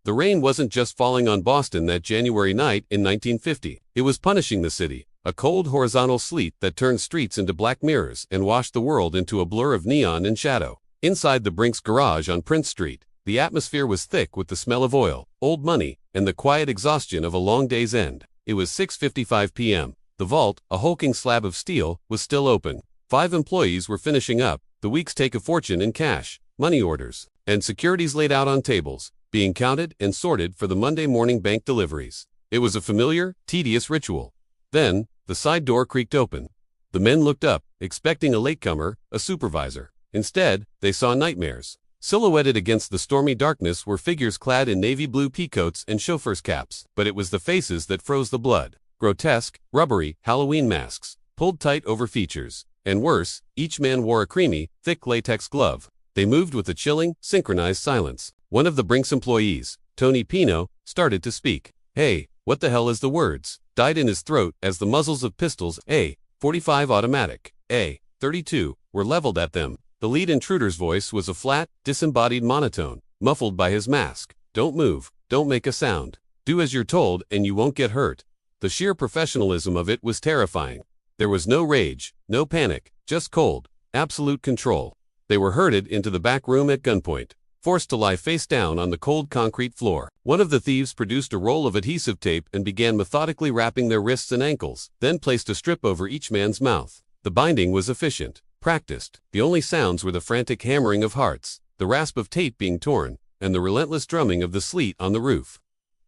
The rain wasn't just falling on Boston that January night in 1950. It was punishing the city. A cold horizontal sleet that turned streets into black mirrors and washed the world into a blur of neon and shadow. Inside the Brinks garage on Prince Street, the atmosphere was thick with the smell of oil, old money, and the quiet exhaustion of a long day's end. It was 6:55 p.m. The vault, a hulking slab of steel, was still open. 5 employees were finishing up the week's take of fortune in cash, money orders, and securities laid out on tables, being counted and sorted for the Monday morning bank deliveries. It was a familiar, tedious ritual. Then, the side door creaked open. The men looked up, expecting a latecomer, a supervisor. Instead, they saw nightmares. Silhouetted against the stormy darkness were figures clad in navy blue peacoats and chauffeurs' caps, but it was the faces that froze the blood. Grotesque, rubbery, Halloween masks, pulled tight over features. And worse, each man wore a creamy, thick latex glove. They moved with a chilling, synchronized silence. One of the Brinks employees, Tony Pino, started to speak. "Hey, what the hell is the words?" died in his throat as the muzzles of pistols .45 automatic, .32, were leveled at them. The lead intruder's voice was a flat, disembodied monotone, muffled by his mask. "Don't move, don't make a sound. Do as you're told and you won't get hurt." The sheer professionalism of it was terrifying. There was no rage, no panic, just cold, absolute control. They were herded into the back room at gunpoint, forced to lie face down on the cold concrete floor. One of the thieves produced a roll of adhesive tape and began methodically wrapping their wrists and ankles, then placed a strip over each man's mouth. The binding was efficient, practiced. The only sounds were the frantic hammering of hearts, the rasp of tape being torn, and the relentless drumming of the sleet on the roof.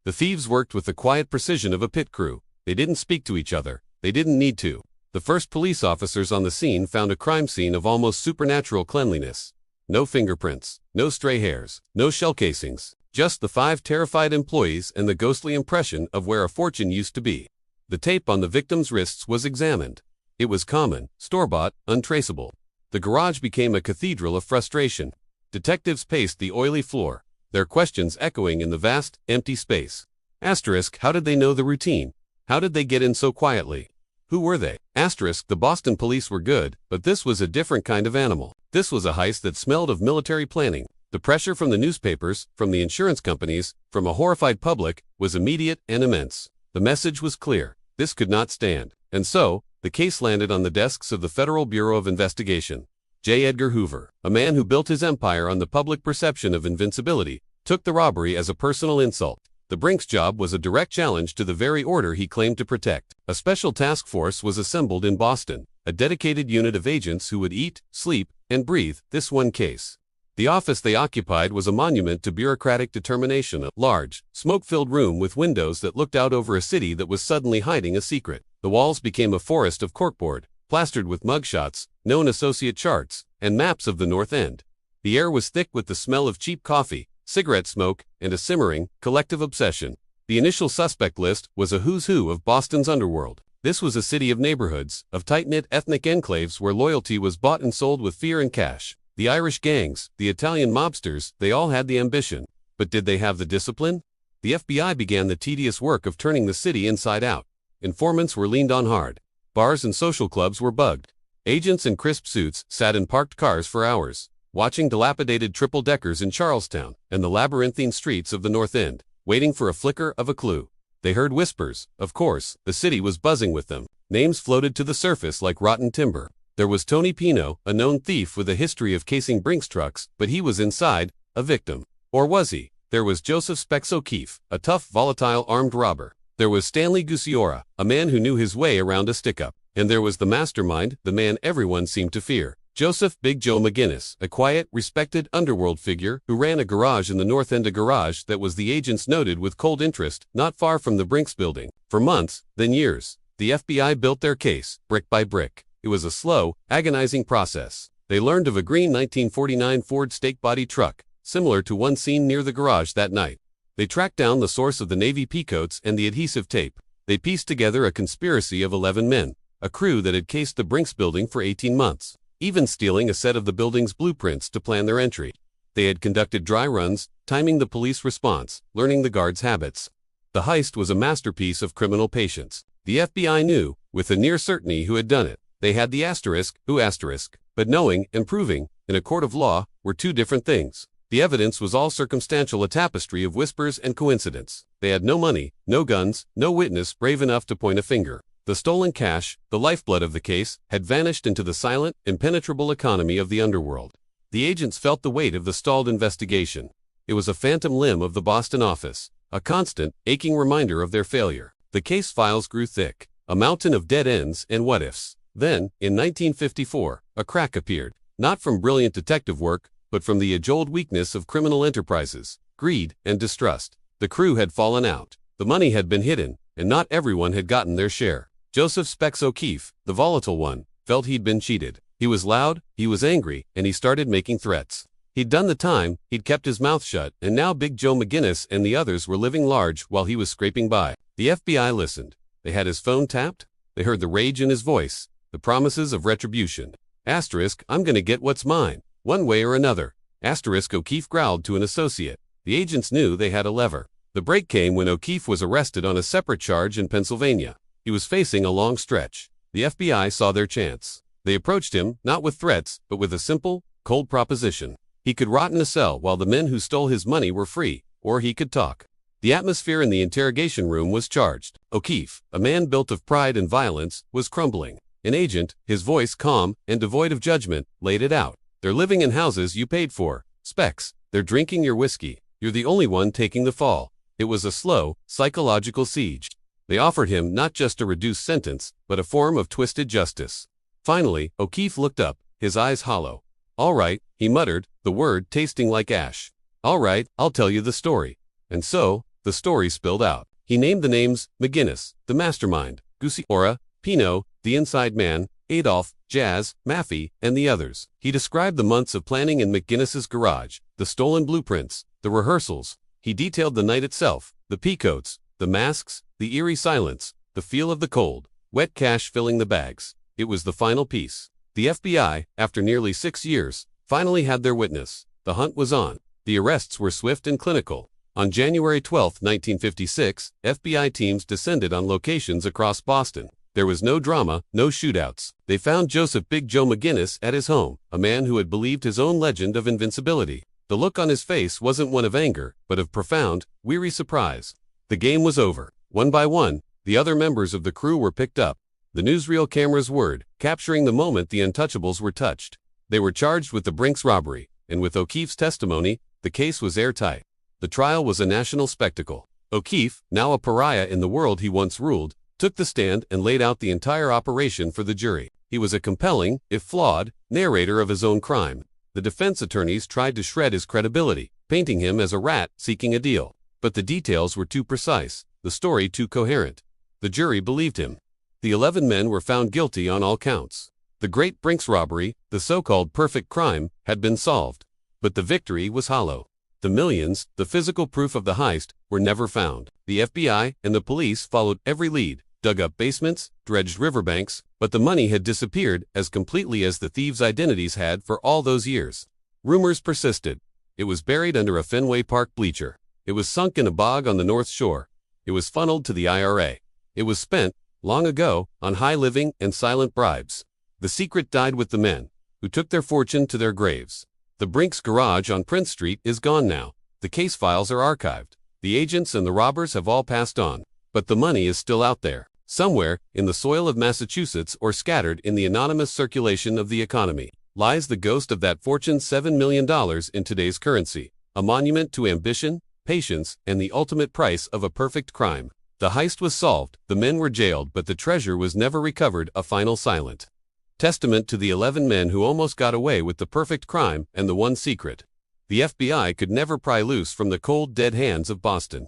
The thieves worked with the quiet precision of a pit crew. They didn't speak to each other. They didn't need to. The first police officers on the scene found a crime scene of almost supernatural cleanliness. No fingerprints, no stray hairs, no shell casings, just the 5 terrified employees and the ghostly impression of where a fortune used to be. The tape on the victims' wrists was examined. It was common, store-bought, untraceable. The garage became a cathedral of frustration. Detectives paced the oily floor, their questions echoing in the vast, empty space. How did they know the routine? How did they get in so quietly? Who were they? The Boston police were good, but this was a different kind of animal. This was a heist that smelled of military planning. The pressure from the newspapers, from the insurance companies, from a horrified public, was immediate and immense. The message was clear. This could not stand. And so, the case landed on the desks of the Federal Bureau of Investigation. J. Edgar Hoover, a man who built his empire on the public perception of invincibility, took the robbery as a personal insult. The Brinks job was a direct challenge to the very order he claimed to protect. A special task force was assembled in Boston, a dedicated unit of agents who would eat, sleep, and breathe this one case. The office they occupied was a monument to bureaucratic determination, a large, smoke-filled room with windows that looked out over a city that was suddenly hiding a secret. The walls became a forest of corkboard, plastered with mugshots, known associate charts, and maps of the North End. The air was thick with the smell of cheap coffee, cigarette smoke, and a simmering, collective obsession. The initial suspect list was a who's who of Boston's underworld. This was a city of neighborhoods, of tight-knit ethnic enclaves where loyalty was bought and sold with fear and cash. The Irish gangs, the Italian mobsters, they all had the ambition. But did they have the discipline? The FBI began the tedious work of turning the city inside out. Informants were leaned on hard. Bars and social clubs were bugged. Agents in crisp suits sat in parked cars for hours, watching dilapidated triple-deckers in Charlestown and the labyrinthine streets of the North End, waiting for a flicker of a clue. They heard whispers. Of course, the city was buzzing with them. Names floated to the surface like rotten timber. There was Tony Pino, a known thief with a history of casing Brinks trucks, but he was inside, a victim. Or was he? There was Joseph Specs O'Keefe, a tough, volatile armed robber. There was Stanley Gucciora, a man who knew his way around a stick-up. And there was the mastermind, the man everyone seemed to fear. Joseph Big Joe McGinnis, a quiet, respected underworld figure who ran a garage in the North End, a garage that was the agents noted with cold interest, not far from the Brinks building. For months, then years, the FBI built their case, brick by brick. It was a slow, agonizing process. They learned of a green 1949 Ford stake body truck, similar to one seen near the garage that night. They tracked down the source of the navy peacoats and the adhesive tape. They pieced together a conspiracy of 11 men, a crew that had cased the Brinks building for 18 months, even stealing a set of the building's blueprints to plan their entry. They had conducted dry runs, timing the police response, learning the guards' habits. The heist was a masterpiece of criminal patience. The FBI knew, with a near certainty, who had done it. They had the *, but knowing and proving, in a court of law, were two different things. The evidence was all circumstantial, a tapestry of whispers and coincidence. They had no money, no guns, no witness brave enough to point a finger. The stolen cash, the lifeblood of the case, had vanished into the silent, impenetrable economy of the underworld. The agents felt the weight of the stalled investigation. It was a phantom limb of the Boston office, a constant, aching reminder of their failure. The case files grew thick, a mountain of dead ends and what-ifs. Then, in 1954, a crack appeared, not from brilliant detective work, but from the age-old weakness of criminal enterprises, greed and distrust. The crew had fallen out, the money had been hidden, and not everyone had gotten their share. Joseph "Specs" O'Keefe, the volatile one, felt he'd been cheated. He was loud, he was angry, and he started making threats. He'd done the time, he'd kept his mouth shut, and now Big Joe McGinnis and the others were living large while he was scraping by. The FBI listened. They had his phone tapped. They heard the rage in his voice, the promises of retribution. "I'm gonna get what's mine, one way or another." O'Keefe growled to an associate. The agents knew they had a lever. The break came when O'Keefe was arrested on a separate charge in Pennsylvania. He was facing a long stretch. The FBI saw their chance. They approached him, not with threats, but with a simple, cold proposition. He could rot in a cell while the men who stole his money were free, or he could talk. The atmosphere in the interrogation room was charged. O'Keefe, a man built of pride and violence, was crumbling. An agent, his voice calm and devoid of judgment, laid it out. "They're living in houses you paid for, Specs. They're drinking your whiskey. You're the only one taking the fall." It was a slow, psychological siege. They offered him not just a reduced sentence, but a form of twisted justice. Finally, O'Keefe looked up, his eyes hollow. "All right," he muttered, the word tasting like ash. "All right, I'll tell you the story." And so, the story spilled out. He named the names: McGinnis, the mastermind; Goosey, Ora, Pino, the inside man; Adolph, Jazz, Maffei, and the others. He described the months of planning in McGinnis's garage, the stolen blueprints, the rehearsals. He detailed the night itself, the peacoats, the masks, the eerie silence, the feel of the cold, wet cash filling the bags. It was the final piece. The FBI, after nearly 6 years, finally had their witness. The hunt was on. The arrests were swift and clinical. On January 12, 1956, FBI teams descended on locations across Boston. There was no drama, no shootouts. They found Joseph "Big Joe" McGinnis at his home, a man who had believed his own legend of invincibility. The look on his face wasn't one of anger, but of profound, weary surprise. The game was over. One by one, the other members of the crew were picked up. The newsreel cameras whirred, capturing the moment the untouchables were touched. They were charged with the Brinks robbery, and with O'Keefe's testimony, the case was airtight. The trial was a national spectacle. O'Keefe, now a pariah in the world he once ruled, took the stand and laid out the entire operation for the jury. He was a compelling, if flawed, narrator of his own crime. The defense attorneys tried to shred his credibility, painting him as a rat seeking a deal. But the details were too precise, the story too coherent. The jury believed him. The 11 men were found guilty on all counts. The great Brinks robbery, the so-called perfect crime, had been solved. But the victory was hollow. The millions, the physical proof of the heist, were never found. The FBI and the police followed every lead, dug up basements, dredged riverbanks, but the money had disappeared as completely as the thieves' identities had for all those years. Rumors persisted. It was buried under a Fenway Park bleacher. It was sunk in a bog on the North Shore. It was funneled to the IRA. It was spent, long ago, on high living and silent bribes. The secret died with the men, who took their fortune to their graves. The Brinks garage on Prince Street is gone now. The case files are archived. The agents and the robbers have all passed on. But the money is still out there, somewhere, in the soil of Massachusetts or scattered in the anonymous circulation of the economy, lies the ghost of that fortune: $7 million in today's currency, a monument to ambition, patience, and the ultimate price of a perfect crime. The heist was solved, the men were jailed, but the treasure was never recovered, a final silent testament to the 11 men who almost got away with the perfect crime and the one secret the FBI could never pry loose from the cold, dead hands of Boston.